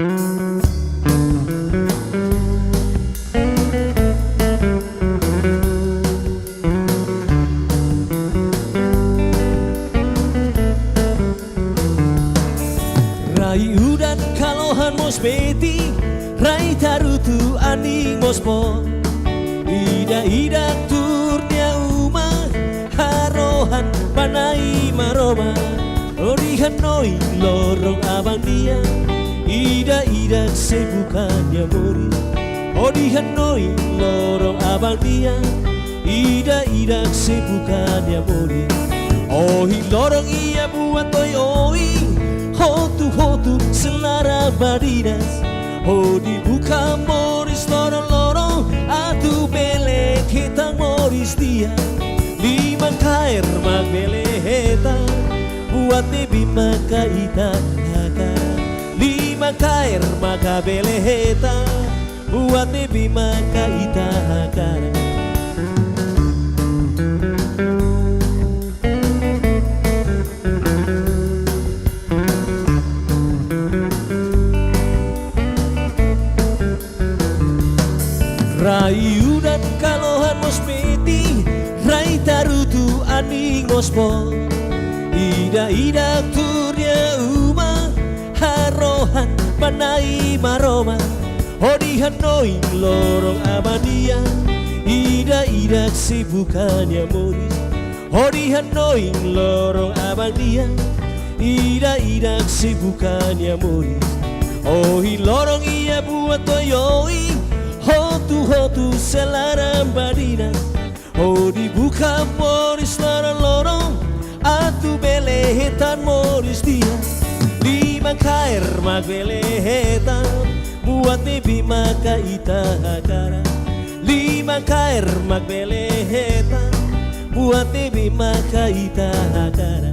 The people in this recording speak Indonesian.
Rai udan kalohan mos beti, rai tarutu aning mospo. Ida turnya uma, harohan panai maroma. Orihan noi lorong abang dia, ida sebukannya mori. Orihan noi lorong abang dia, ida sebukannya mori. Ohi lorong ia buat toy oi. Hotu selara badinas. Oh dibuka moris lorong-lorong, atu belek hitang moris dia. Lima kair mag belek hitang, buat nebi maka ita hakara. Lima kair maka belek hitang, buat nebi maka ita hakara. Rai udan kalohan mos peti, rai tarutu aning mospo. Ida turnya uma, harohan panai maroma. Odihan noi lorong amandia, ida sibukannya moris. Odihan noi lorong amandia, ida sibukannya moris. Ohi lorong ia buat toyoi, hotu selara badinas. Oh dibuka moris lorong-lorong, atu belehetan moris dia. Lima kair mag belehetan, buat nebi maka ita hakara. Lima kair mag belehetan, buat nebi maka ita hakara.